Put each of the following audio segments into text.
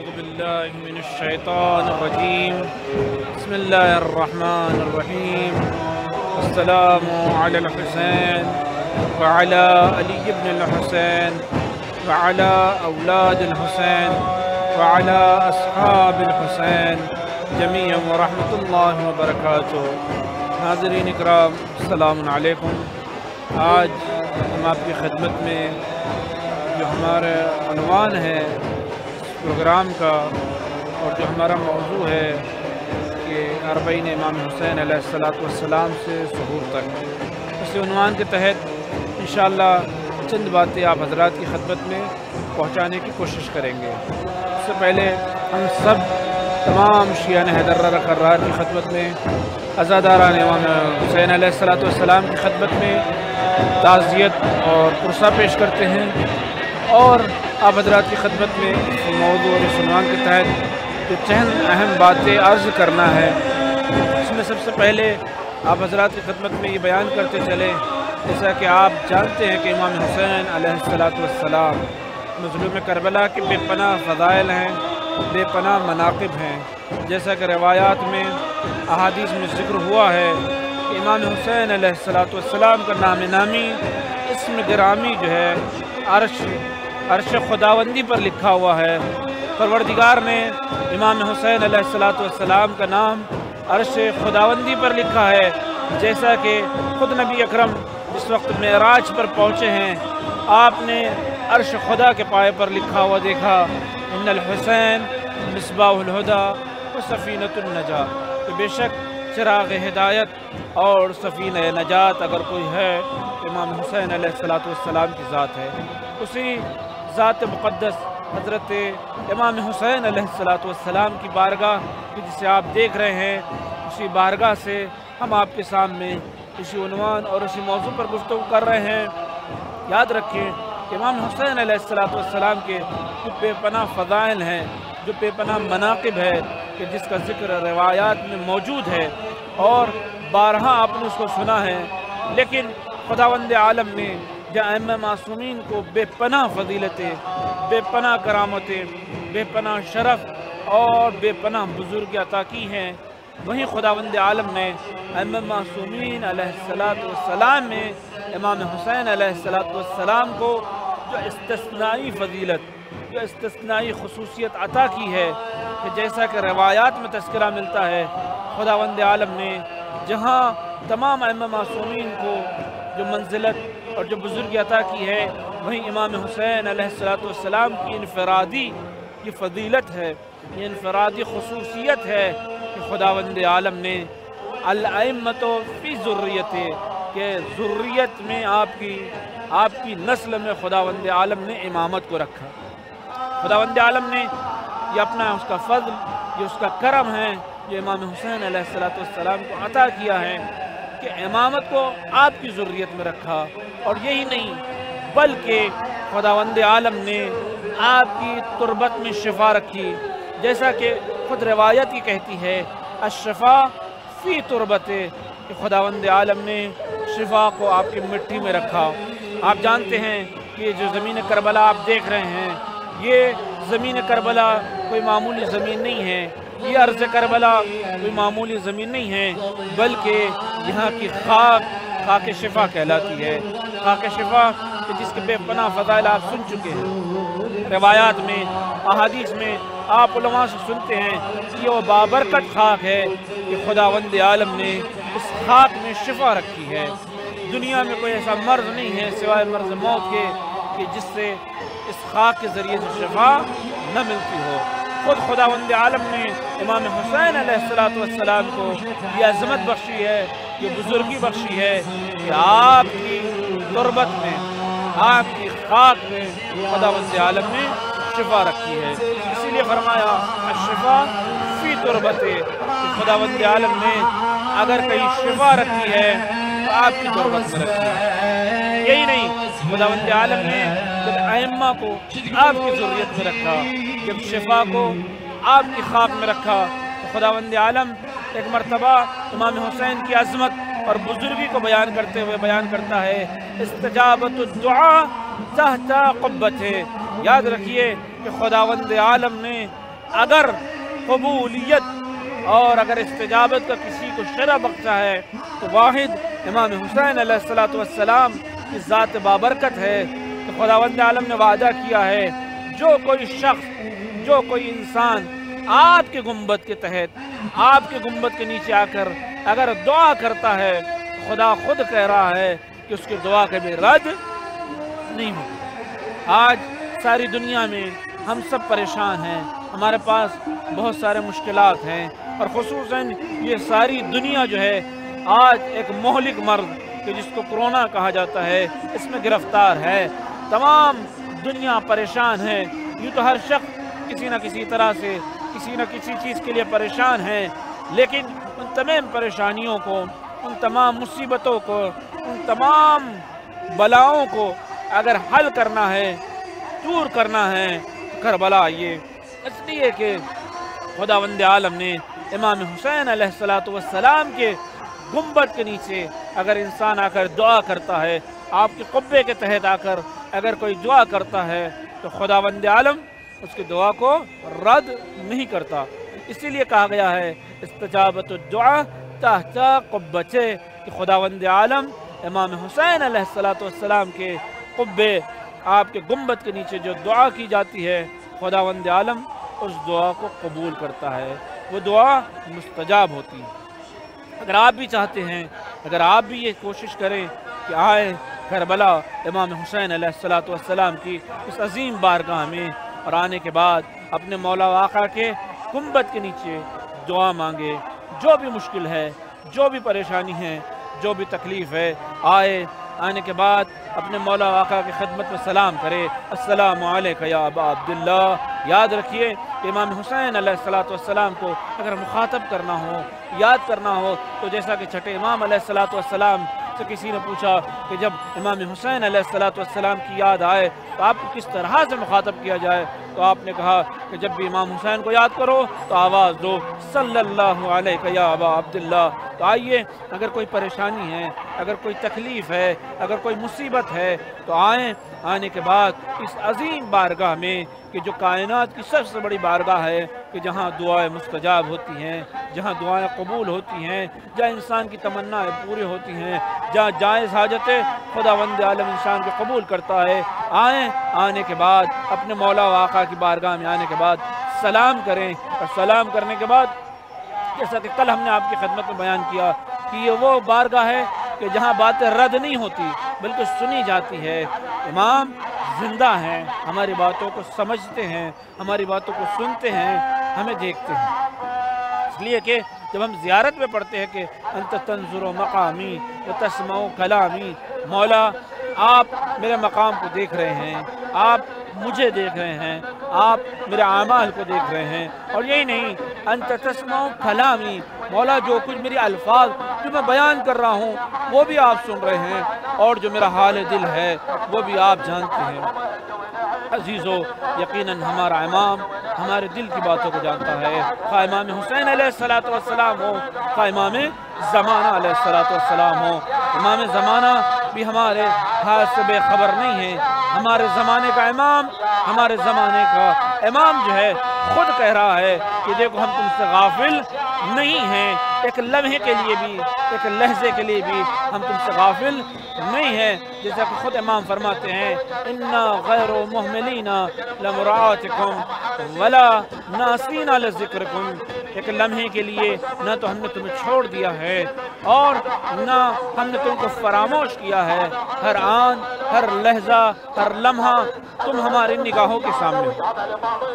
أعوذ بالله من الشيطان الرجيم بسم الله الرحمن الرحيم السلام على الحسين وعلى علي بن الحسين وعلى أولاد الحسين وعلى أصحاب الحسين جميعا ورحمة الله وبركاته۔ ناظرین اکرام السلام علیکم۔ آج ہم آپ کی خدمت میں جو ہمارا عنوان ہے پروگرام کا اور جو ہمارا موضوع ہے کہ اربعین امام حسین علیہ السلام سے ظہور تک، اس عنوان کے تحت انشاءاللہ چند باتیں آپ حضرات کی خدمت میں پہنچانے کی کوشش کریں گے۔ اس سے پہلے ہم سب تمام شیعہ حیدر کرار کی خدمت میں، عزاداران امام حسین علیہ السلام کی خدمت میں تعزیت اور پرسہ پیش کرتے ہیں، اور آپ حضرات کی خدمت میں موضوع اور عنوان کے تحت جو چند اہم باتیں عرض کرنا ہے، اس میں سب سے پہلے آپ حضرات کی خدمت میں یہ بیان کرتے چلیں، جیسا کہ آپ جانتے ہیں کہ امام حسین علیہ السلام مظلوم کربلا کے بے پناہ فضائل ہیں، بے پناہ مناقب ہیں۔ جیسا کہ روایات میں احادیث میں ذکر ہوا ہے کہ امام حسین علیہ السلام کا نام نامی اسم گرامی جو ہے عرش خداوندی پر لکھا ہوا ہے۔ پروردگار نے امام حسین علیہ السلام کا نام عرش خداوندی پر لکھا ہے، جیسا کہ خود نبی اکرم جس وقت معراج پر پہنچے ہیں، آپ نے عرش خدا کے پائے پر لکھا ہوا دیکھا، ان الحسین مصباح الہدی و سفینۃ النجات، کہ بے شک چراغ ہدایت اور سفینہ نجات اگر کوئی ہے تو امام حسین علیہ السلام کی ذات ہے۔ اسی ذات مقدس حضرت امام حسین علیہ السلام کی بارگاہ جسے آپ دیکھ رہے ہیں، اسی بارگاہ سے ہم آپ کے سامنے اسی عنوان اور اسی موضوع پر گفتگو کر رہے ہیں۔ یاد رکھیں کہ امام حسین علیہ السلام کے جو بے پناہ فضائل ہیں، جو بے پناہ مناقب ہے، کہ جس کا ذکر روایات میں موجود ہے اور بارہا آپ نے اس کو سنا ہے، لیکن خداوند عالم نے جہاں ائمہ معصومین کو بے پناہ فضیلتیں، بے پناہ کرامتیں، بے پناہ شرف اور بے پناہ بزرگی عطا کی ہیں، وہیں خداوند عالم نے ائمہ معصومین علیہ السلام میں امام حسین علیہ السلام کو جو استثنائی فضیلت، جو استثنائی خصوصیت عطا کی ہے، کہ جیسا کہ روایات میں تذکرہ ملتا ہے، خداوند عالم نے جہاں تمام ائمہ معصومین کو جو منزلت اور جو بزرگی عطا کی ہے، وہیں امام حسین علیہ السلام کی انفرادی یہ فضیلت ہے، یہ انفرادی خصوصیت ہے کہ خداوند عالم نے الائمۃ فی ذریت، کہ ذریت میں آپ کی نسل میں خداوند عالم نے امامت کو رکھا۔ خداوند عالم نے یہ اپنا اس کا فضل، یہ اس کا کرم ہے، جو امام حسین علیہ السلام کو عطا کیا ہے کہ امامت کو آپ کی ذریت میں رکھا، اور یہی نہیں بلکہ خداوند عالم نے آپ کی تربت میں شفا رکھی، جیسا کہ خود روایت یہ کہتی ہے الشفا فی تربت، کہ خداوند عالم نے شفا کو آپ کی مٹی میں رکھا۔ آپ جانتے ہیں کہ جو زمین کربلا آپ دیکھ رہے ہیں، یہ زمین کربلا کوئی معمولی زمین نہیں ہے، یہ ارض کربلا کوئی معمولی زمین نہیں ہے، بلکہ یہاں کی خاک شفا کہلاتی ہے۔ خاک شفا کہ جس کے بے پناہ فضائل آپ سن چکے ہیں، روایات میں، احادیث میں آپ علماء سے سنتے ہیں کہ یہ وہ بابرکت خاک ہے کہ خداوند عالم نے اس خاک میں شفا رکھی ہے۔ دنیا میں کوئی ایسا مرض نہیں ہے سوائے مرض موت کے کہ جس سے اس خاک کے ذریعے سے شفا نہ ملتی ہو۔ خود خداوند عالم نے امام حسین علیہ السلام کو یہ عظمت بخشی ہے، یہ بزرگی بخشی ہے کہ آپ کی تربت میں، آپ کی خاک میں خداوند عالم نے شفا رکھی ہے۔ اسی لیے فرمایا الشفا فی تربت، کہ خداوند عالم نے اگر کہیں شفا رکھی ہے تو آپ کی تربت میں رکھی ہے۔ یہی نہیں، خداوند عالم نے جب ائمہ کو آپ کی ذریت میں رکھا، جب شفا کو آپ کی خاک میں رکھا، تو خداوند عالم ایک مرتبہ امام حسین کی عظمت اور بزرگی کو بیان کرتے ہوئے بیان کرتا ہے استجابت الدعاء تحت قبت ہے۔ یاد رکھیے کہ خداوند عالم نے اگر قبولیت اور اگر استجابت کا کسی کو شرح بخشا ہے تو واحد امام حسین علیہ السلام کی ذات بابرکت ہے کہ خداوند عالم نے وعدہ کیا ہے جو کوئی شخص جو کوئی انسان آپ کے گنبد کے تحت آپ کے گنبد کے نیچے آ کر اگر دعا کرتا ہے خدا خود کہہ رہا ہے کہ اس کی دعا کبھی رد نہیں ہوگی۔ آج ساری دنیا میں ہم سب پریشان ہیں، ہمارے پاس بہت سارے مشکلات ہیں، اور خصوصاً یہ ساری دنیا جو ہے آج ایک مہلک مرض کہ جس کو کرونا کہا جاتا ہے اس میں گرفتار ہے۔ تمام دنیا پریشان ہے، یوں تو ہر شخص کسی نہ کسی طرح سے کسی نہ کسی چیز کے لیے پریشان ہے، لیکن ان تمام پریشانیوں کو، ان تمام مصیبتوں کو، ان تمام بلاؤں کو اگر حل کرنا ہے، دور کرنا ہے، کربلا آئیے، اس لیے کہ خداوند عالم نے امام حسین علیہ السلام کے گنبد کے نیچے اگر انسان آ کر دعا کرتا ہے، آپ کے قبے کے تحت آ کر اگر کوئی دعا کرتا ہے تو خداوند عالم اس کی دعا کو رد نہیں کرتا۔ اسی لیے کہا گیا ہے استجابت الدعا تحت قبتے، کہ خداوند عالم امام حسین علیہ السلام کے قبے آپ کے گنبد کے نیچے جو دعا کی جاتی ہے خداوند عالم اس دعا کو قبول کرتا ہے، وہ دعا مستجاب ہوتی ہے۔ اگر آپ بھی چاہتے ہیں، اگر آپ بھی یہ کوشش کریں کہ آئے کربلا امام حسین علیہ السلام کی اس عظیم بارگاہ میں، اور آنے کے بعد اپنے مولا و آقا کے گنبد کے نیچے دعا مانگے، جو بھی مشکل ہے، جو بھی پریشانی ہے، جو بھی تکلیف ہے، آنے کے بعد اپنے مولا و آقا کی خدمت میں سلام کرے، السلام علیکہ یا ابا عبداللہ۔ یاد رکھیے کہ امام حسین علیہ السلام کو اگر مخاطب کرنا ہو، یاد کرنا ہو، تو جیسا کہ چھٹے امام علیہ السلام سے کسی نے پوچھا کہ جب امام حسین علیہ السلام کی یاد آئے تو آپ کو کس طرح سے مخاطب کیا جائے، تو آپ نے کہا کہ جب بھی امام حسین کو یاد کرو تو آواز دو صلی اللہ علیہ یا ابا عبداللہ۔ تو آئیے، اگر کوئی پریشانی ہے، اگر کوئی تکلیف ہے، اگر کوئی مصیبت ہے، تو آنے کے بعد اس عظیم بارگاہ میں کہ جو کائنات کی سب سے بڑی بارگاہ ہے، کہ جہاں دعائیں مستجاب ہوتی ہیں، جہاں دعائیں قبول ہوتی ہیں، جہاں انسان کی تمنائیں پوری ہوتی ہیں، جہاں جائز حاجتیں خداوند عالم انسان کو قبول کرتا ہے، آنے کے بعد اپنے مولا و آقا کی بارگاہ میں آنے کے بعد سلام کریں، اور سلام کرنے کے بعد جیسا کہ کل ہم نے آپ کی خدمت میں بیان کیا کہ یہ وہ بارگاہ ہے کہ جہاں باتیں رد نہیں ہوتی بلکہ سنی جاتی ہے۔ امام زندہ ہیں، ہماری باتوں کو سمجھتے ہیں، ہماری باتوں کو سنتے ہیں، ہمیں دیکھتے ہیں، اس لیے کہ جب ہم زیارت میں پڑھتے ہیں کہ انت تنظر مقامی وتسمع کلامی، مولا آپ میرے مقام کو دیکھ رہے ہیں، آپ مجھے دیکھ رہے ہیں، آپ میرے اعمال کو دیکھ رہے ہیں، اور یہی نہیں انت تسمع کلامی، مولا جو کچھ میری الفاظ جو میں بیان کر رہا ہوں وہ بھی آپ سن رہے ہیں، اور جو میرا حال دل ہے وہ بھی آپ جانتے ہیں۔ عزیزو، یقیناً ہمارا امام ہمارے دل کی باتوں کو جانتا ہے، خواہ امام حسین علیہ السلام ہو، خواہ امام زمانہ علیہ السلام ہو۔ امام زمانہ بھی ہمارے حال سے بے خبر نہیں ہے، ہمارے زمانے کا امام، ہمارے زمانے کا امام جو ہے خود کہہ رہا ہے کہ دیکھو ہم تم سے غافل نہیں ہیں، ایک لمحے کے لیے بھی، ایک لحظے کے لیے بھی ہم تم سے غافل نہیں ہیں، جیسا کہ خود امام فرماتے ہیں اِنَّا غَيْرُ مُحْمِلِينَ لَمُرَاعَتِكُمْ وَلَا نَاسِينَ لِذِكْرِكُمْ، ایک لمحے کے لیے نہ تو ہم نے تمہیں چھوڑ دیا ہے اور نہ ہم نے تم کو فراموش کیا ہے، ہر آن، ہر لحظہ، ہر لمحہ تم ہماری نگاہوں کے سامنے ہو۔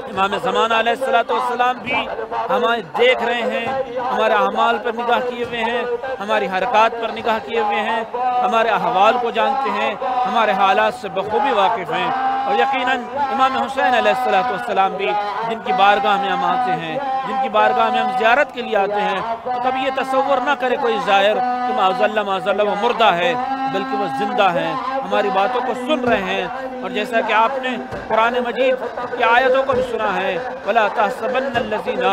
امام زمانہ علیہ السلام بھی ہمیں دیکھ رہے ہیں، ہمارے اعمال پر نگاہ کیے ہوئے ہیں، ہماری حرکات پر نگاہ کیے ہوئے ہیں، ہمارے احوال کو جانتے ہیں، ہمارے حالات سے بخوبی واقف ہیں، اور یقیناً امام حسین علیہ السلام بھی جن کی بارگاہ میں ہم آتے ہیں، جن کی بارگاہ میں ہم زیارت کے لیے آتے ہیں، تو کبھی یہ تصور نہ کرے کوئی زائر کہ معاذ اللہ وہ مردہ ہے، بلکہ وہ زندہ ہیں، ہماری باتوں کو سن رہے ہیں، اور جیسا کہ آپ نے قرآن مجید کی آیتوں کو بھی سنا ہے وَلَا تَحْسَبَنَّ الَّذِينَ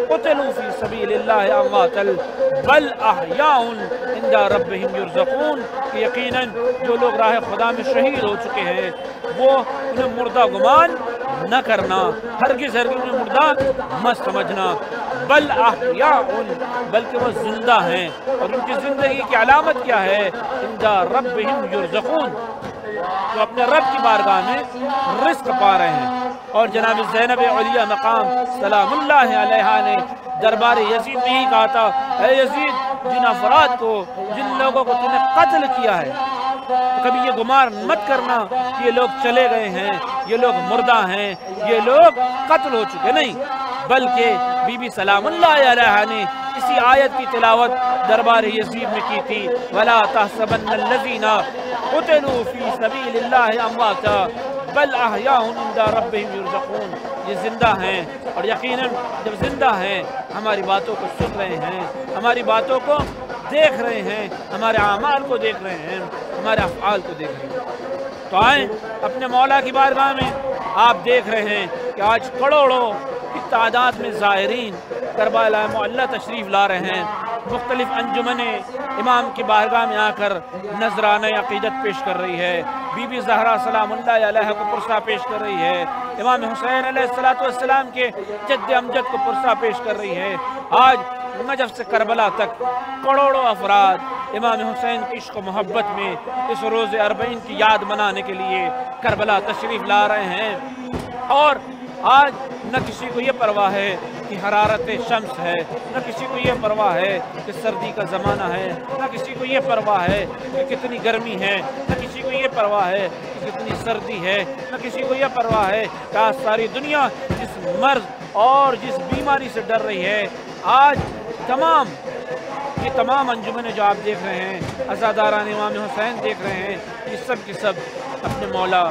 قُتِلُوا فِي سَبِيلِ اللَّهِ أَمْوَاتًا بَلْ أَحْيَاءٌ عِنْدَ رَبِّهِمْ يُرْزَقُونَ، کہ یقیناً جو لوگ راہ خدا میں شہید ہو چکے ہیں وہ انہیں مردہ گمان نہ کرنا، ہرگز ہرگز مردہ مت سمجھنا، بل احیاء، بلکہ وہ زندہ ہیں، اور ان کی زندگی کی علامت کیا ہے؟ عند ربہم یرزقون، تو اپنے رب کی بارگاہ میں رزق پا رہے ہیں۔ اور جناب زینب علیہ مقام سلام اللہ علیہا نے دربار یزید میں ہی کہا تھا، اے یزید، جن افراد کو، جن لوگوں کو تو نے قتل کیا ہے، کبھی یہ گمان مت کرنا کہ یہ لوگ چلے گئے ہیں، یہ لوگ مردہ ہیں، یہ لوگ قتل ہو چکے، نہیں، بلکہ بی بی سلام اللہ علیہا نے اسی آیت کی تلاوت دربار یزید میں کی تھی، وَلَا تَحْسَبَنَّ الَّذِينَ قُتِلُوا فِي سَبِيلِ اللَّهِ أَمْوَاتًا بل احیاء عند ربہم یرزقون، یہ زندہ ہیں، اور یقیناً جب زندہ ہیں ہماری باتوں کو سن رہے ہیں، ہماری باتوں کو دیکھ رہے ہیں، ہمارے اعمال کو دیکھ رہے ہیں، ہمارے افعال کو دیکھ رہے ہیں۔ تو آئیں اپنے مولا کی بارگاہ میں، آپ دیکھ رہے ہیں کہ آج کروڑوں کی تعداد میں زائرین کربلا معلیٰ تشریف لا رہے ہیں، مختلف انجمنیں امام کی بارگاہ میں آ کر نذرانہ عقیدت پیش کر رہی ہے، بی بی زہرا سلام اللہ علیہ کو پرسہ پیش کر رہی ہے، امام حسین علیہ السلام کے جد امجد کو پرسہ پیش کر رہی ہے۔ آج نجف سے کربلا تک کروڑوں افراد امام حسین کی عشق و محبت میں اس روز اربعین کی یاد منانے کے لیے کربلا تشریف لا رہے ہیں، اور آج نہ کسی کو یہ پرواہ ہے کہ حرارت شمس ہے، نہ کسی کو یہ پرواہ ہے کہ سردی کا زمانہ ہے، نہ کسی کو یہ پرواہ ہے کہ کتنی گرمی ہے، نہ کسی کو یہ پرواہ ہے کہ کتنی سردی ہے، نہ کسی کو یہ پرواہ ہے کہ آج ساری دنیا جس مرض اور جس بیماری سے ڈر رہی ہے، آج یہ تمام انجمنیں جو آپ دیکھ رہے ہیں، عزاداران امام حسین دیکھ رہے ہیں، یہ سب کی سب اپنے مولا،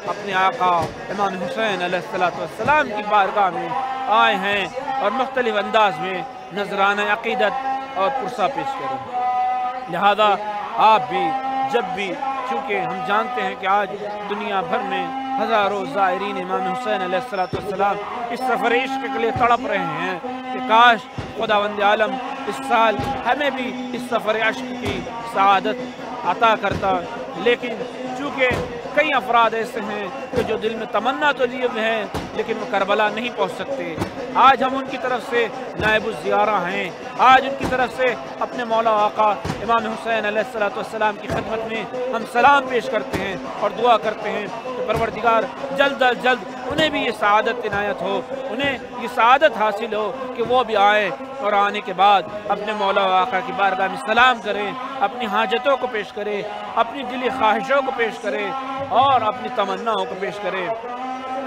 اپنے آقا امام حسین علیہ السلام کی بارگاہ میں آئے ہیں اور مختلف انداز میں نذرانہ عقیدت اور پرسہ پیش کریں۔ لہذا آپ بھی جب بھی، چونکہ ہم جانتے ہیں کہ آج دنیا بھر میں ہزاروں زائرین امام حسین علیہ السلام اس سفر عشق کے لیے تڑپ رہے ہیں کہ کاش خداوند عالم اس سال ہمیں بھی اس سفر عشق کی سعادت عطا کرتا، لیکن چونکہ کئی افراد ایسے ہیں کہ جو دل میں تمنا تو لیے ہوئے ہیں لیکن وہ کربلا نہیں پہنچ سکتے، آج ہم ان کی طرف سے نائب الزیارہ ہیں، آج ان کی طرف سے اپنے مولا آقا امام حسین علیہ السلام کی خدمت میں ہم سلام پیش کرتے ہیں اور دعا کرتے ہیں کہ پروردگار جلد از جلد انہیں بھی یہ سعادت عنایت ہو، انہیں یہ سعادت حاصل ہو کہ وہ بھی آئیں اور آنے کے بعد اپنے مولا آقا کی بارگاہ میں سلام کریں، اپنی حاجتوں کو پیش کریں، اپنی دلی خواہشوں کو پیش کریں اور اپنی تمناؤں کو پیش کریں۔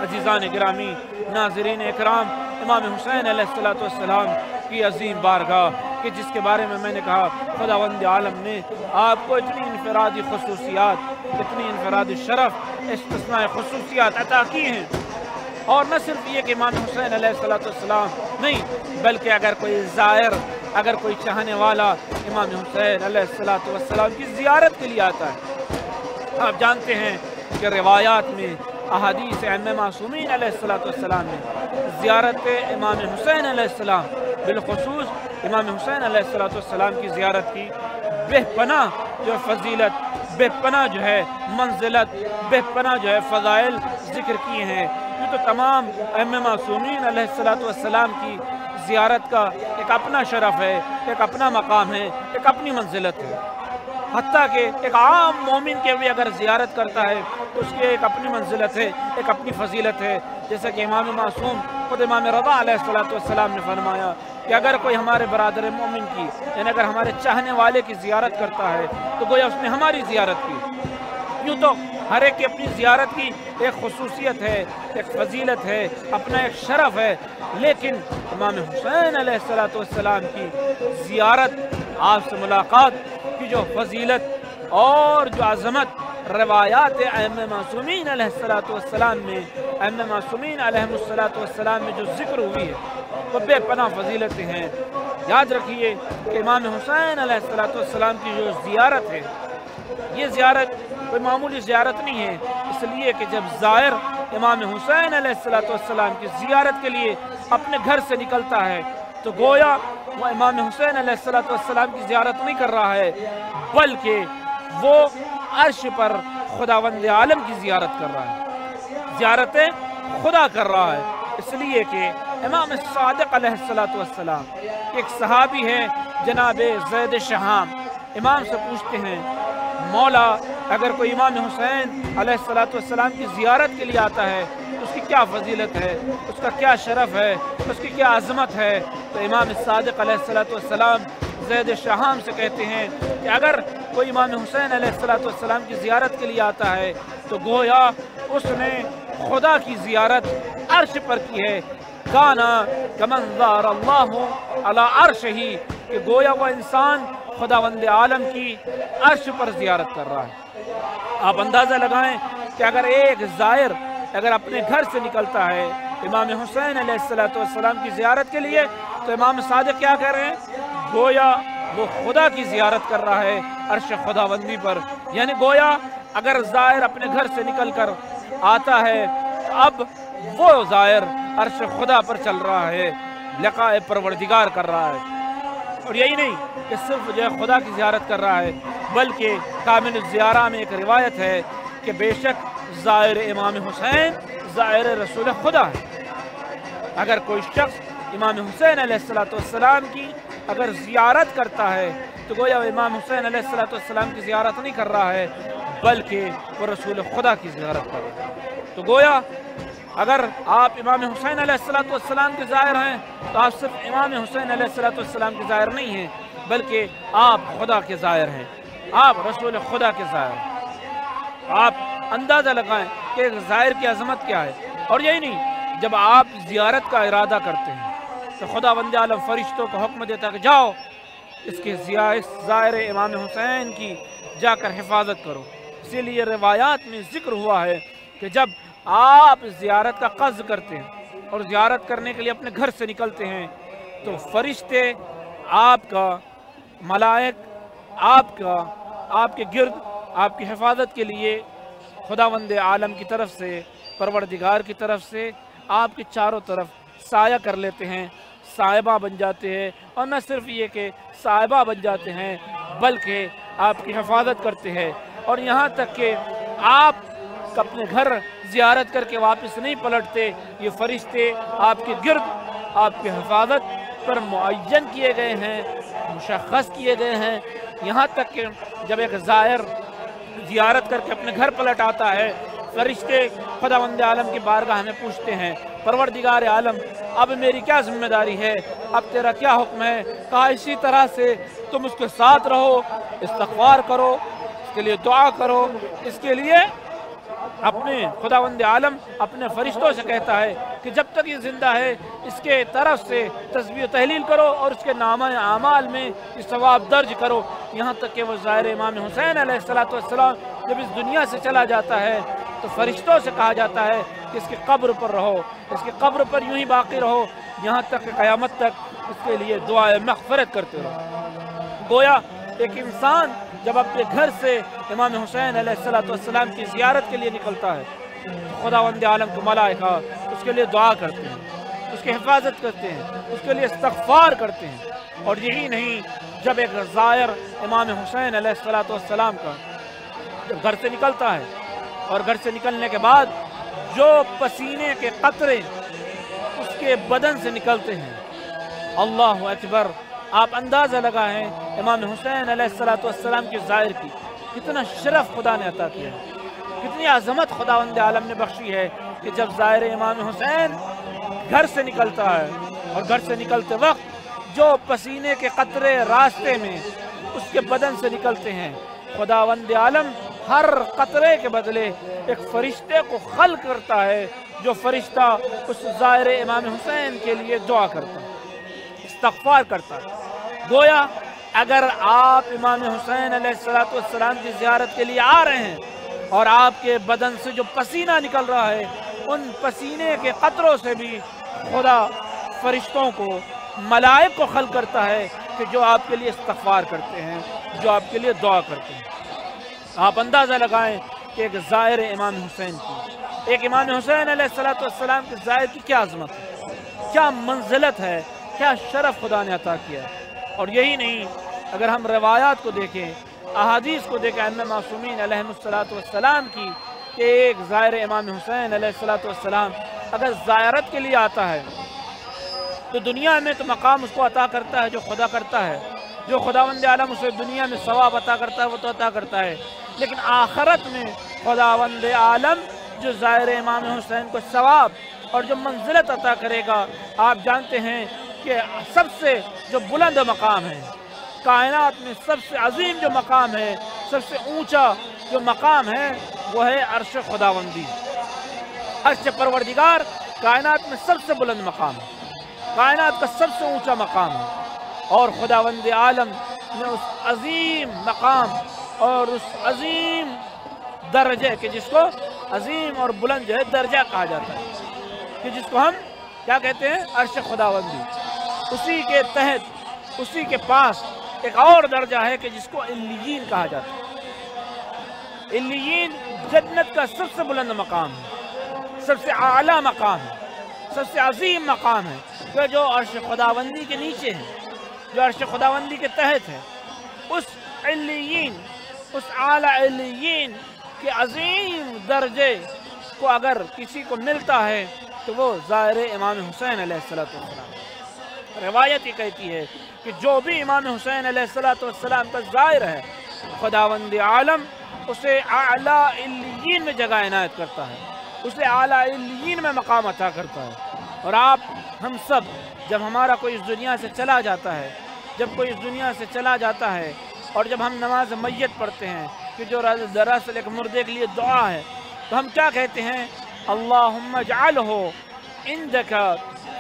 عزیزان گرامی، ناظرین اکرام، امام حسین علیہ السلام کی عظیم بارگاہ کہ جس کے بارے میں نے کہا خداوند عالم نے آپ کو اتنی انفرادی خصوصیات، اتنی انفرادی شرف، استثناء خصوصیات عطا کی ہیں، اور نہ صرف یہ کہ امام حسین علیہ السلام نہیں، بلکہ اگر کوئی زائر، اگر کوئی چاہنے والا امام حسین علیہ السلام کی زیارت کے لیے آتا ہے، آپ جانتے ہیں کہ روایات میں، احادیث ائمہ معصومین علیہ السلام میں زیارت امام حسین علیہ السلام، بالخصوص امام حسین علیہ السلام کی زیارت کی بے پناہ جو فضیلت، بے پناہ جو ہے منزلت، بے پناہ جو ہے فضائل ذکر کیے ہیں۔ یہ تو تمام ائمہ معصومین علیہ السلام کی زیارت کا ایک اپنا شرف ہے، ایک اپنا مقام ہے، ایک اپنی منزلت ہے، حتیٰ کہ ایک عام مومن کے بھی اگر زیارت کرتا ہے تو اس کی ایک اپنی منزلت ہے، ایک اپنی فضیلت ہے، جیسا کہ امام معصوم خود امام رضا علیہ السلام نے فرمایا کہ اگر کوئی ہمارے برادر مومن کی، یعنی اگر ہمارے چاہنے والے کی زیارت کرتا ہے تو گویا اس نے ہماری زیارت کی۔ یوں تو ہر ایک کی اپنی زیارت کی ایک خصوصیت ہے، ایک فضیلت ہے، اپنا ایک شرف ہے، لیکن امام حسین علیہ السلام کی زیارت، آپ سے ملاقات کی جو فضیلت اور جو عظمت روایات ائمہ معصومین علیہ السلام میں، ائمہ معصومین علیہ السلام میں جو ذکر ہوئی ہے وہ بے پناہ فضیلتیں ہیں۔ یاد رکھیے کہ امام حسین علیہ السلام کی جو زیارت ہے، یہ زیارت کوئی معمولی زیارت نہیں ہے، اس لیے کہ جب زائر امام حسین علیہ السلام کی زیارت کے لیے اپنے گھر سے نکلتا ہے تو گویا وہ امام حسین علیہ السلام کی زیارت نہیں کر رہا ہے، بلکہ وہ عرش پر خداوند عالم کی زیارت کر رہا ہے۔ زیارت خدا کر رہا ہے، اس لیے کہ امام صادق علیہ السلام ایک صحابی ہے جناب زید شہام، امام سے پوچھتے ہیں مولا اگر کوئی امام حسین علیہ السلام کی زیارت کے لیے آتا ہے تو اس کی کیا فضیلت ہے، اس کا کیا شرف ہے، اس کی کیا عظمت ہے؟ تو امام صادق علیہ السلام زید شہام سے کہتے ہیں کہ اگر کوئی امام حسین علیہ السلام کی زیارت کے لیے آتا ہے تو گویا اس نے خدا کی زیارت عرش پر کی ہے، کانا کمن زار اللہ علی عرشہ، کہ گویا وہ انسان خداوند عالم کی عرش پر زیارت کر رہا ہے۔ آپ اندازہ لگائیں کہ اگر ایک زائر اگر اپنے گھر سے نکلتا ہے امام حسین علیہ السلام کی زیارت کے لیے تو امام صادق کیا کہہ رہے ہیں؟ گویا وہ خدا کی زیارت کر رہا ہے عرش خداوندی پر، یعنی گویا اگر زائر اپنے گھر سے نکل کر آتا ہے اب وہ زائر عرش خدا پر چل رہا ہے، لقاء پروردگار کر رہا ہے۔ اور یہی نہیں کہ صرف جو ہے خدا کی زیارت کر رہا ہے، بلکہ کامل الزیارہ میں ایک روایت ہے کہ بے شک زائر امام حسین زائر رسول خدا ہے۔ اگر کوئی شخص امام حسین علیہ السلام کی اگر زیارت کرتا ہے تو گویا امام حسین علیہ السلام کی زیارت نہیں کر رہا ہے بلکہ وہ رسول خدا کی زیارت کر رہا ہے۔ تو گویا اگر آپ امام حسین علیہ السلام کے زائر ہیں تو آپ صرف امام حسین علیہ السلام کے زائر نہیں ہیں بلکہ آپ خدا کے زائر ہیں، آپ رسول خدا کے زائر ہیں۔ آپ اندازہ لگائیں کہ ایک زائر کی عظمت کیا ہے۔ اور یہی نہیں، جب آپ زیارت کا ارادہ کرتے ہیں تو خداوند عالم فرشتوں کو حکم دیتا ہے کہ جاؤ اس کے زائر امام حسین کی جا کر حفاظت کرو۔ اسی لیے روایات میں ذکر ہوا ہے کہ جب آپ زیارت کا قصد کرتے ہیں اور زیارت کرنے کے لیے اپنے گھر سے نکلتے ہیں تو فرشتے آپ کا، ملائک آپ کے گرد آپ کی حفاظت کے لیے خداوند عالم کی طرف سے، پروردگار کی طرف سے آپ کے چاروں طرف سایہ کر لیتے ہیں، صاحبہ بن جاتے ہیں، اور نہ صرف یہ کہ صاحبہ بن جاتے ہیں بلکہ آپ کی حفاظت کرتے ہیں، اور یہاں تک کہ آپ اپنے گھر زیارت کر کے واپس نہیں پلٹتے، یہ فرشتے آپ کے گرد آپ کی حفاظت پر معین کیے گئے ہیں، مشخص کیے گئے ہیں۔ یہاں تک کہ جب ایک زائر زیارت کر کے اپنے گھر پلٹ آتا ہے فرشتے خداوند عالم کی بارگاہ میں پوچھتے ہیں پروردگار عالم اب میری کیا ذمہ داری ہے، اب تیرا کیا حکم ہے؟ کہا اسی طرح سے تم اس کے ساتھ رہو، استغفار کرو، اس کے لیے دعا کرو، اس کے لیے اپنے خداوند عالم اپنے فرشتوں سے کہتا ہے کہ جب تک یہ زندہ ہے اس کے طرف سے تسبیح و تحلیل کرو اور اس کے نامہ اعمال میں یہ ثواب درج کرو، یہاں تک کہ وہ زائر امام حسین علیہ السلام جب اس دنیا سے چلا جاتا ہے تو فرشتوں سے کہا جاتا ہے کہ اس کی قبر پر رہو، اس کی قبر پر یوں ہی باقی رہو یہاں تک کہ قیامت تک اس کے لیے دعائے مغفرت کرتے رہو۔ گویا ایک انسان جب اپنے گھر سے امام حسین علیہ السلام کی زیارت کے لیے نکلتا ہے تو خداوند عالم کے ملائکہ اس کے لیے دعا کرتے ہیں، اس کی حفاظت کرتے ہیں، اس کے لیے استغفار کرتے ہیں۔ اور یہی نہیں، جب ایک زائر امام حسین علیہ السلام کا جب گھر سے نکلتا ہے اور گھر سے نکلنے کے بعد جو پسینے کے قطرے اس کے بدن سے نکلتے ہیں، اللہ اکبر، آپ اندازہ لگائیں امام حسین علیہ السلام کی زائر کی کتنا شرف خدا نے عطا کیا ہے، کتنی عظمت خداوند عالم نے بخشی ہے کہ جب زائر امام حسین گھر سے نکلتا ہے اور گھر سے نکلتے وقت جو پسینے کے قطرے راستے میں اس کے بدن سے نکلتے ہیں، خداوند عالم ہر قطرے کے بدلے ایک فرشتے کو خلق کرتا ہے جو فرشتہ اس زائر امام حسین کے لیے دعا کرتا ہے، استغفار کرتا ہے۔ گویا اگر آپ امام حسین علیہ السلام کی زیارت کے لیے آ رہے ہیں اور آپ کے بدن سے جو پسینہ نکل رہا ہے ان پسینے کے قطروں سے بھی خدا فرشتوں کو، ملائک کو خلق کرتا ہے کہ جو آپ کے لیے استغفار کرتے ہیں، جو آپ کے لیے دعا کرتے ہیں۔ آپ اندازہ لگائیں کہ ایک زائر امام حسین کی، ایک امام حسین علیہ السلام کے زائر کی کیا عظمت ہے، کیا منزلت ہے، کیا شرف خدا نے عطا کیا ہے۔ اور یہی نہیں، اگر ہم روایات کو دیکھیں، احادیث کو دیکھیں ائمہ معصومین علیہم الصلوۃ والسلام کی کہ ایک زائر امام حسین علیہ السلام اگر زیارت کے لیے آتا ہے تو دنیا میں تو مقام اس کو عطا کرتا ہے جو خدا کرتا ہے، جو خداوند عالم اسے دنیا میں ثواب عطا کرتا ہے وہ تو عطا کرتا ہے، لیکن آخرت میں خداوند عالم جو زائر امام حسین کو ثواب اور جو منزلت عطا کرے گا، آپ جانتے ہیں کہ سب سے جو بلند مقام ہے کائنات میں، سب سے عظیم جو مقام ہے، سب سے اونچا جو مقام ہے وہ ہے عرش خداوندی۔ عرش پروردگار کائنات میں سب سے بلند مقام ہے، کائنات کا سب سے اونچا مقام ہے، اور خداوند عالم نے اس عظیم مقام اور اس عظیم درجے کہ جس کو عظیم اور بلند جو ہے درجہ کہا جاتا ہے، کہ جس کو ہم کیا کہتے ہیں عرش خداوندی، اسی کے تحت اسی کے پاس ایک اور درجہ ہے کہ جس کو علیین کہا جاتا ہے۔ علیین جنت کا سب سے بلند مقام ہے، سب سے اعلیٰ مقام ہے، سب سے عظیم مقام ہے، کہ جو عرش خداوندی کے نیچے ہے، جو عرش خداوندی کے تحت ہے۔ اس علیین، اس اعلیٰ علیین کے عظیم درجے کو اگر کسی کو ملتا ہے تو وہ زائر امام حسین علیہ السلام۔ روایت یہ کہتی ہے کہ جو بھی امام حسین علیہ السلام کا زائر ہے، خداوند عالم اسے اعلیٰ علیین میں جگہ عنایت کرتا ہے، اسے اعلیٰ علیین میں مقام عطا کرتا ہے۔ اور آپ ہم سب جب ہمارا کوئی اس دنیا سے چلا جاتا ہے، جب کوئی اس دنیا سے چلا جاتا ہے، اور جب ہم نماز میت پڑھتے ہیں کہ جو دراصل ایک مردے کے لیے دعا ہے، تو ہم کیا کہتے ہیں؟ اللہم اجعلہ عندک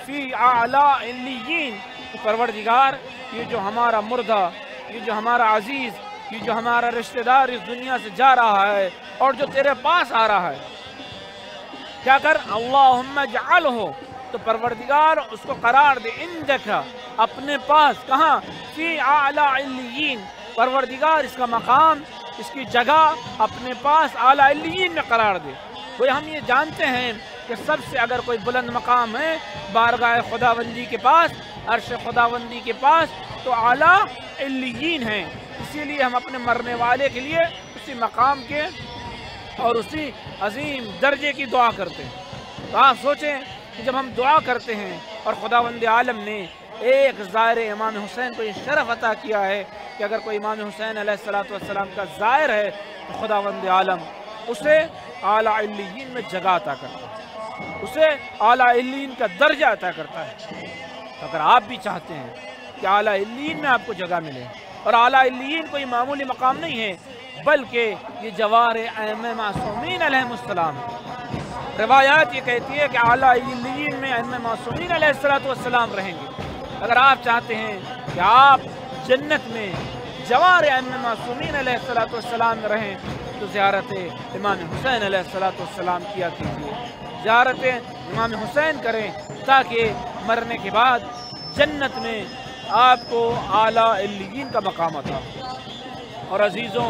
فی اعلیٰ علیین۔ پروردگار، یہ جو ہمارا مردہ، یہ جو ہمارا عزیز، یہ جو ہمارا رشتہ دار اس دنیا سے جا رہا ہے اور جو تیرے پاس آ رہا ہے، کیا کر؟ اللہم اجعلہ، تو پروردگار اس کو قرار دے عندک، اپنے پاس، کہاں؟ فی اعلیٰ علیین، پروردگار اس کا مقام، اس کی جگہ اپنے پاس اعلیٰ علیین میں قرار دے۔ کوئی ہم یہ جانتے ہیں کہ سب سے اگر کوئی بلند مقام ہے بارگاہ خداوندی کے پاس، عرش خداوندی کے پاس، تو اعلیٰ علیین ہیں۔ اسی لیے ہم اپنے مرنے والے کے لیے اسی مقام کے اور اسی عظیم درجے کی دعا کرتے ہیں۔ تو آپ سوچیں کہ جب ہم دعا کرتے ہیں اور خداوند عالم نے ایک زائر امام حسین کو یہ شرف عطا کیا ہے کہ اگر کوئی امام حسین علیہ السلام کا زائر ہے تو خداوند عالم اسے اعلیٰ علیین میں جگہ عطا کرتا ہے، اسے اعلیٰ علیین کا درجہ عطا کرتا ہے۔ تو اگر آپ بھی چاہتے ہیں کہ اعلیٰ علیین میں آپ کو جگہ ملے، اور اعلیٰ علیین کوئی معمولی مقام نہیں ہے بلکہ یہ جوار ائمہ معصومین علیہم السلام ہے۔ روایات یہ کہتی ہے کہ اعلیٰ علیین میں ائمہ معصومین علیہ السلام رہیں گے۔ اگر آپ چاہتے ہیں کہ آپ جنت میں جوار ائمہ معصومین علیہ السلام میں رہیں تو زیارت امام حسین علیہ السلام کیا کیجیے، زیارت امام حسین کریں تاکہ مرنے کے بعد جنت میں آپ کو اعلیٰ علیین کا مقام عطا ہو۔ اور عزیزوں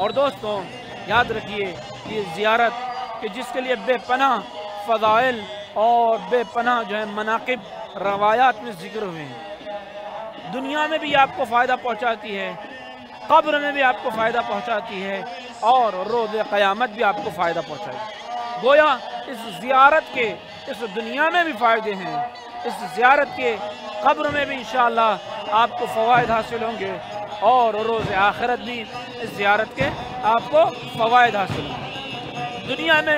اور دوستوں، یاد رکھیے یہ زیارت کہ جس کے لیے بے پناہ فضائل اور بے پناہ جو ہے مناقب روایات میں ذکر ہوئے ہیں، دنیا میں بھی آپ کو فائدہ پہنچاتی ہے، قبر میں بھی آپ کو فائدہ پہنچاتی ہے، اور روز قیامت بھی آپ کو فائدہ پہنچائے گی۔ گویا اس زیارت کے اس دنیا میں بھی فائدے ہیں، اس زیارت کے قبر میں بھی انشاءاللہ آپ کو فوائد حاصل ہوں گے، اور روز آخرت بھی اس زیارت کے آپ کو فوائد حاصل ہوں گے۔ دنیا میں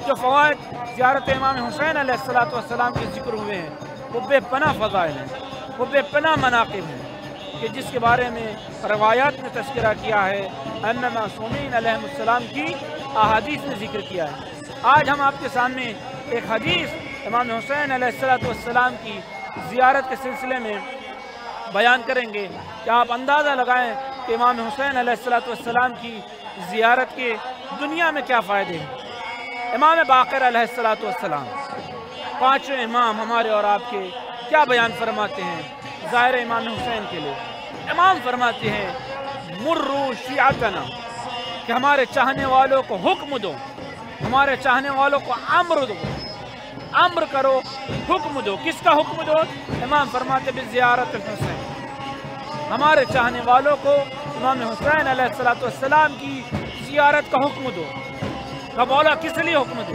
جو فوائد زیارت امام حسین علیہ السلام کے ذکر ہوئے ہیں وہ بے پناہ فضائل ہیں، وہ بے پناہ مناقب ہیں کہ جس کے بارے میں روایات میں تذکرہ کیا ہے، ائمہ معصومین علیہ السلام کی احادیث میں ذکر کیا ہے۔ آج ہم آپ کے سامنے ایک حدیث امام حسین علیہ السلام کی زیارت کے سلسلے میں بیان کریں گے کہ آپ اندازہ لگائیں کہ امام حسین علیہ السلام کی زیارت کے دنیا میں کیا فائدے ہیں۔ امام باقر علیہ السلام، پانچویں امام ہمارے اور آپ کے، کیا بیان فرماتے ہیں زائر امام حسین کے لیے؟ امام فرماتے ہیں مروا شیعتنا، کہ ہمارے چاہنے والوں کو حکم دو، ہمارے چاہنے والوں کو امر دو، امر کرو، حکم دو۔ کس کا حکم دو؟ امام فرماتے بزیارت الحسین، ہمارے چاہنے والوں کو امام حسین علیہ السلام کی زیارت کا حکم دو۔ کہ مولا کس لیے حکم دے؟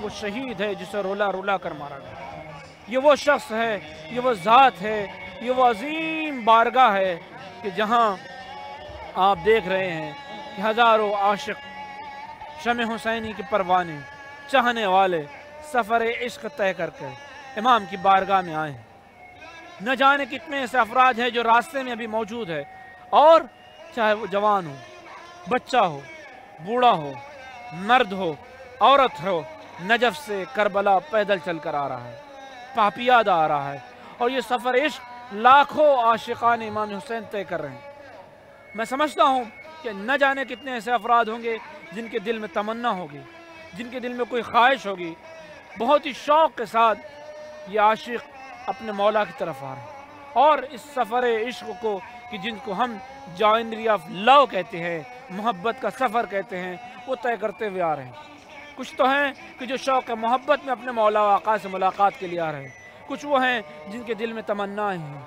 وہ شہید ہے جسے رولا رولا کر مارا گیا. یہ وہ شخص ہے، یہ وہ ذات ہے، یہ وہ عظیم بارگاہ ہے کہ جہاں آپ دیکھ رہے ہیں کہ ہزاروں عاشق، شمع حسینی کے پروانے، چاہنے والے سفر عشق طے کر کے امام کی بارگاہ میں آئے ہیں. نہ جانے کتنے ایسے افراد ہیں جو راستے میں ابھی موجود ہے، اور چاہے وہ جوان ہو، بچہ ہو، بوڑھا ہو، مرد ہو، عورت ہو، نجف سے کربلا پیدل چل کر آ رہا ہے، پاپیادہ آ رہا ہے، اور یہ سفر عشق لاکھوں عاشقان امام حسین طے کر رہے ہیں. میں سمجھتا ہوں کہ نہ جانے کتنے ایسے افراد ہوں گے جن کے دل میں تمنا ہوگی، جن کے دل میں کوئی خواہش ہوگی، بہت ہی شوق کے ساتھ یہ عاشق اپنے مولا کی طرف آ رہے ہیں، اور اس سفر عشق کو کہ جن کو ہم جارنی آف لو کہتے ہیں، محبت کا سفر کہتے ہیں، وہ طے کرتے ہوئے آ رہے ہیں. کچھ تو ہیں کہ جو شوق محبت میں اپنے مولا و آقا سے ملاقات کے لیے آ رہے ہیں، کچھ وہ ہیں جن کے دل میں تمنائیں ہیں،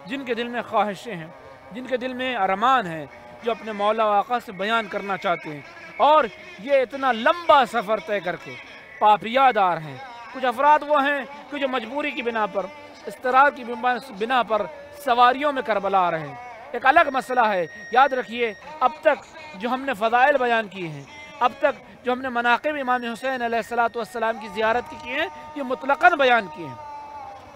جن کے دل میں خواہشیں ہیں، جن کے دل میں ارمان ہیں، جو اپنے مولا و آقا سے بیان کرنا چاہتے ہیں، اور یہ اتنا لمبا سفر طے کر کے پاپیاد آ رہے ہیں. کچھ افراد وہ ہیں کہ جو مجبوری کی بنا پر، اضطرار کی بنا پر سواریوں میں کربلا آ رہے ہیں. ایک الگ مسئلہ ہے. یاد رکھیے، اب تک جو ہم نے فضائل بیان کیے ہیں، اب تک جو ہم نے مناقب امام حسین علیہ السلام کی زیارت کی ہیں، یہ مطلقاً بیان کیے ہیں.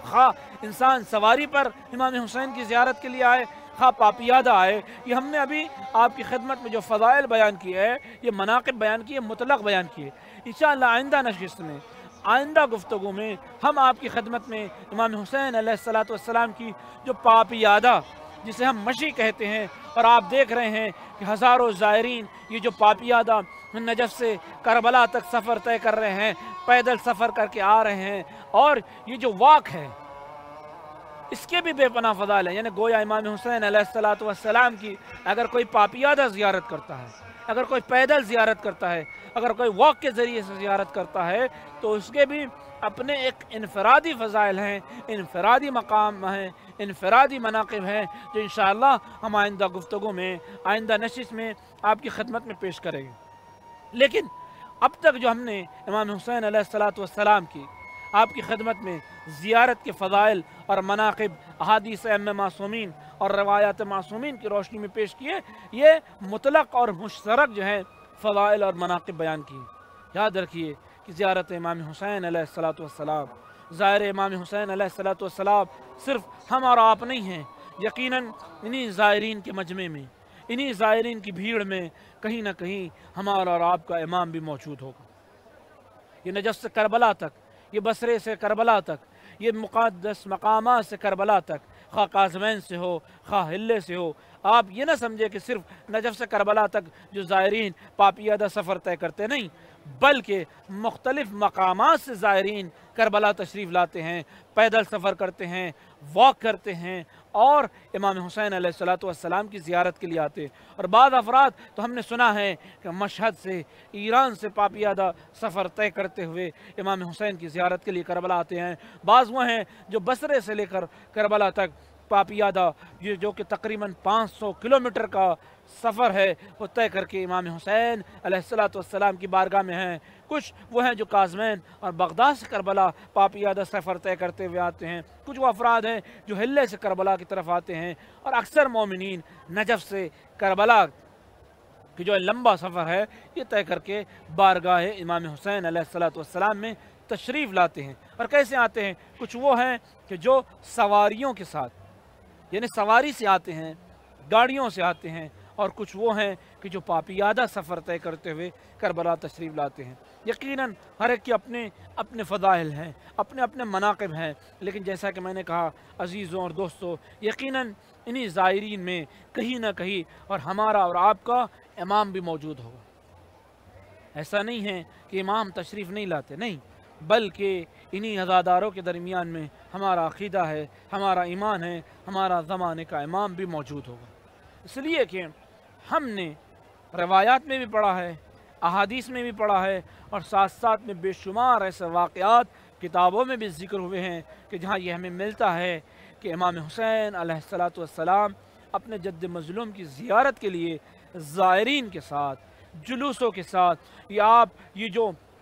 خواہ انسان سواری پر امام حسین کی زیارت کے لیے آئے، خواہ پاپیادہ آئے، یہ ہم نے ابھی آپ کی خدمت میں جو فضائل بیان کیے ہیں، یہ مناقب بیان کیے، مطلق بیان کیے. انشاءاللہ آئندہ نشست میں، آئندہ گفتگو میں ہم آپ کی خدمت میں امام حسین علیہ السلام کی جو پاپیادہ، جسے ہم مشی کہتے ہیں، اور آپ دیکھ رہے ہیں کہ ہزاروں زائرین یہ جو پاپیادہ نجف سے کربلا تک سفر طے کر رہے ہیں، پیدل سفر کر کے آ رہے ہیں، اور یہ جو واک ہے اس کے بھی بے پناہ فضائل ہیں. یعنی گویا امام حسین علیہ السلام کی اگر کوئی پاپیادہ زیارت کرتا ہے، اگر کوئی پیدل زیارت کرتا ہے، اگر کوئی واک کے ذریعے سے زیارت کرتا ہے، تو اس کے بھی اپنے ایک انفرادی فضائل ہیں، انفرادی مقام ہیں، انفرادی مناقب ہیں، جو انشاءاللہ ہم آئندہ گفتگو میں، آئندہ نشست میں آپ کی خدمت میں پیش کریں گے. لیکن اب تک جو ہم نے امام حسین علیہ السلام کی آپ کی خدمت میں زیارت کے فضائل اور مناقب، احادیث ائمہ معصومین اور روایات معصومین کی روشنی میں پیش کیے، یہ مطلق اور مشترک جو ہے فضائل اور مناقب بیان کیے. یاد رکھیے کہ زیارت امام حسین علیہ السلام، زائر امام حسین علیہ السلام صرف ہم اور آپ نہیں ہیں. یقیناً انہی زائرین کے مجمع میں، انہی زائرین کی بھیڑ میں کہیں نہ کہیں ہمارا اور آپ کا امام بھی موجود ہوگا. یہ نجف سے کربلا تک، یہ بصرے سے کربلا تک، یہ مقدس مقامات سے کربلا تک، خواہ قازمین سے ہو، خواہ ہلے سے ہو، آپ یہ نہ سمجھے کہ صرف نجف سے کربلا تک جو زائرین پاپیادہ سفر طے کرتے نہیں، بلکہ مختلف مقامات سے زائرین کربلا تشریف لاتے ہیں، پیدل سفر کرتے ہیں، واک کرتے ہیں، اور امام حسین علیہ السلام کی زیارت کے لیے آتے ہیں. اور بعض افراد تو ہم نے سنا ہے کہ مشہد سے، ایران سے پاپیادہ سفر طے کرتے ہوئے امام حسین کی زیارت کے لیے کربلا آتے ہیں. بعض وہ ہیں جو بصرے سے لے کر کربلا تک پاپیادہ، یہ جو کہ تقریباً 500 کلومیٹر کا سفر ہے، وہ طے کر کے امام حسین علیہ السلام کی بارگاہ میں ہیں. کچھ وہ ہیں جو قازمین اور بغداد سے کربلا پاپیادہ سفر طے کرتے ہوئے آتے ہیں. کچھ وہ افراد ہیں جو ہلے سے کربلا کی طرف آتے ہیں، اور اکثر مومنین نجف سے کربلا کہ جو لمبا سفر ہے یہ طے کر کے بارگاہ امام حسین علیہ السلام میں تشریف لاتے ہیں. اور کیسے آتے ہیں؟ کچھ وہ ہیں کہ جو سواریوں کے ساتھ، یعنی سواری سے آتے ہیں، گاڑیوں سے آتے ہیں، اور کچھ وہ ہیں کہ جو پاپیادہ سفر طے کرتے ہوئے کربلا تشریف لاتے ہیں. یقیناً ہر ایک کے اپنے اپنے فضائل ہیں، اپنے اپنے مناقب ہیں، لیکن جیسا کہ میں نے کہا عزیزوں اور دوستوں، یقیناً انہی زائرین میں کہیں نہ کہیں اور ہمارا اور آپ کا امام بھی موجود ہوگا. ایسا نہیں ہے کہ امام تشریف نہیں لاتے، نہیں، بلکہ انہی عزاداروں کے درمیان میں ہمارا عقیدہ ہے، ہمارا ایمان ہے، ہمارا زمانے کا امام بھی موجود ہوگا. اس لیے کہ ہم نے روایات میں بھی پڑھا ہے، احادیث میں بھی پڑھا ہے، اور ساتھ ساتھ میں بے شمار ایسے واقعات کتابوں میں بھی ذکر ہوئے ہیں کہ جہاں یہ ہمیں ملتا ہے کہ امام حسین علیہ السلام اپنے جد مظلوم کی زیارت کے لیے زائرین کے ساتھ، جلوسوں کے ساتھ، یہ جو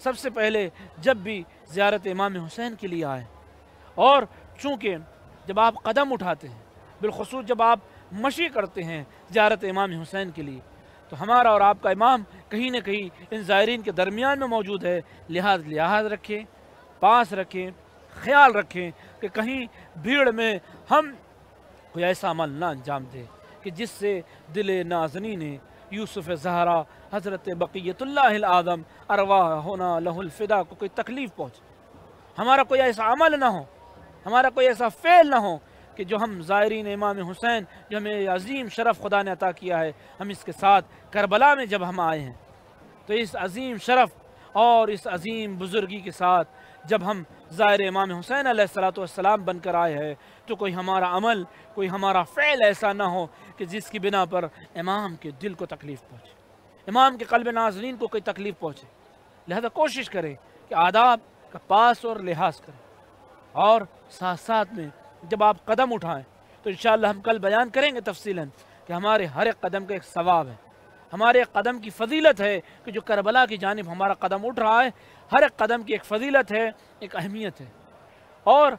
سب سے پہلے جب بھی زیارت امام حسین کے لیے آئیں، اور چونکہ جب آپ قدم اٹھاتے ہیں، بالخصوص جب آپ مشی کرتے ہیں زیارت امام حسین کے لیے، تو ہمارا اور آپ کا امام کہیں نہ کہیں ان زائرین کے درمیان میں موجود ہے، لحاظ رکھیں، پاس رکھیں، خیال رکھیں کہ کہیں بھیڑ میں ہم کوئی ایسا عمل نہ انجام دے کہ جس سے دل نازنین یوسف زہرا حضرت بقیت اللہ العظم ارواحنا لہ الفدا کو کوئی تکلیف پہنچے، ہمارا کوئی ایسا عمل نہ ہو، ہمارا کوئی ایسا فعل نہ ہو کہ جو ہم زائرین امام حسین، جو ہمیں عظیم شرف خدا نے عطا کیا ہے، ہم اس کے ساتھ کربلا میں جب ہم آئے ہیں تو اس عظیم شرف اور اس عظیم بزرگی کے ساتھ جب ہم زائر امام حسین علیہ السلام بن کر آئے ہیں تو کوئی ہمارا عمل، کوئی ہمارا فعل ایسا نہ ہو کہ جس کی بنا پر امام کے دل کو تکلیف پہنچے، امام کے قلب ناظرین کو کوئی تکلیف پہنچے۔ لہذا کوشش کریں کہ آداب کا پاس اور لحاظ کریں، اور ساتھ ساتھ میں جب آپ قدم اٹھائیں تو انشاءاللہ ہم کل بیان کریں گے تفصیلاً کہ ہمارے ہر ایک قدم کا ایک ثواب ہے، ہمارے ایک قدم کی فضیلت ہے کہ جو کربلا کی جانب ہمارا قدم اٹھ رہا ہے، ہر ایک قدم کی ایک فضیلت ہے، ایک اہمیت ہے۔ اور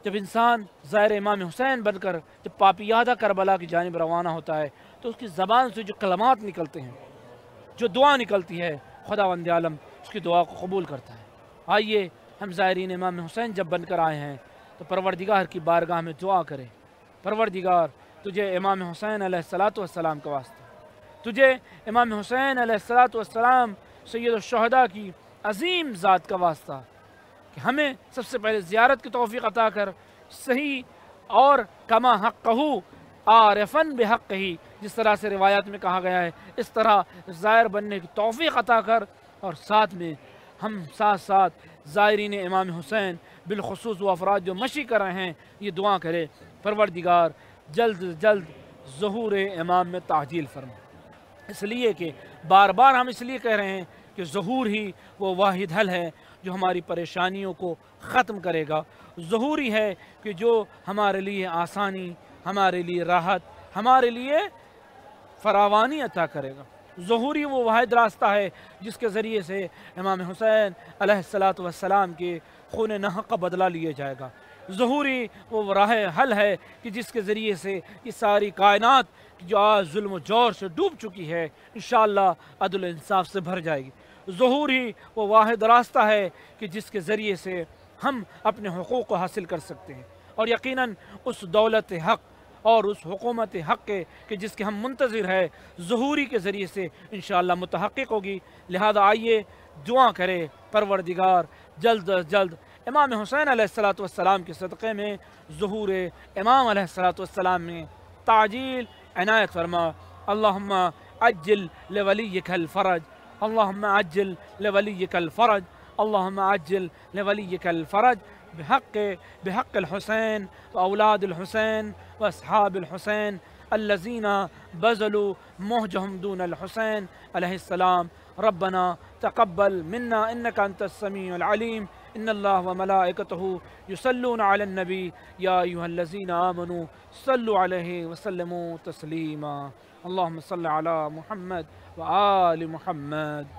جب انسان زائر امام حسین بن کر جب پاپیادہ کربلا کی جانب روانہ ہوتا ہے تو اس کی زبان سے جو کلمات نکلتے ہیں، جو دعا نکلتی ہے، خداوند عالم اس کی دعا کو قبول کرتا ہے۔ آئیے ہم زائرین امام حسین جب بن کر آئے ہیں تو پروردگار کی بارگاہ میں دعا کریں، پروردگار تجھے امام حسین علیہ السلام کا واسطہ، تجھے امام حسین علیہ السلام سید الشہداء کی عظیم ذات کا واسطہ کہ ہمیں سب سے پہلے زیارت کی توفیق عطا کر، صحیح اور کما حقہ عارفاً بحق ہی، جس طرح سے روایات میں کہا گیا ہے اس طرح زائر بننے کی توفیق عطا کر، اور ساتھ میں ہم ساتھ زائرین امام حسین بالخصوص وہ افراد جو مشی کر رہے ہیں یہ دعا کرے پروردگار جلد جلد ظہور امام میں تعجیل فرما، اس لیے کہ بار بار ہم اس لیے کہہ رہے ہیں کہ ظہور ہی وہ واحد حل ہے جو ہماری پریشانیوں کو ختم کرے گا، ظہور ہی ہے کہ جو ہمارے لیے آسانی، ہمارے لیے راحت، ہمارے لیے فراوانی عطا کرے گا۔ ظہوری وہ واحد راستہ ہے جس کے ذریعے سے امام حسین علیہ السلام کے خون نحق کا بدلہ لیا جائے گا۔ ظہوری وہ راہ حل ہے کہ جس کے ذریعے سے یہ ساری کائنات جو آج ظلم و جور سے ڈوب چکی ہے انشاءاللہ عدل و انصاف سے بھر جائے گی۔ ظہوری وہ واحد راستہ ہے کہ جس کے ذریعے سے ہم اپنے حقوق کو حاصل کر سکتے ہیں، اور یقیناً اس دولت حق اور اس حکومت حق کے کہ جس کے ہم منتظر ہے ظہوری کے ذریعے سے انشاءاللہ متحقق ہوگی۔ لہذا آئیے دعا کرے پروردگار جلد از جلد امام حسین علیہ السلام کے صدقے میں ظہور امام علیہ السلام میں تعجیل عنایت فرما۔ اللہم عجل لولیک الفرج، اللہم عجل لولیک الفرج، اللہم عجل لولیک الفرج بحق الحسین وأولاد الحسین واصحاب الحسین الذین بذلوا مہجهم دون الحسین علیہ السلام۔ ربنا تقبل منا انك انت السمیع العلیم، ان اللہ وملائکتہ یصلون علی النبی یا ایہا الذین آمنوا صلوا علیہ وسلموا تسلیما۔ اللہم صل علی محمد وآل محمد۔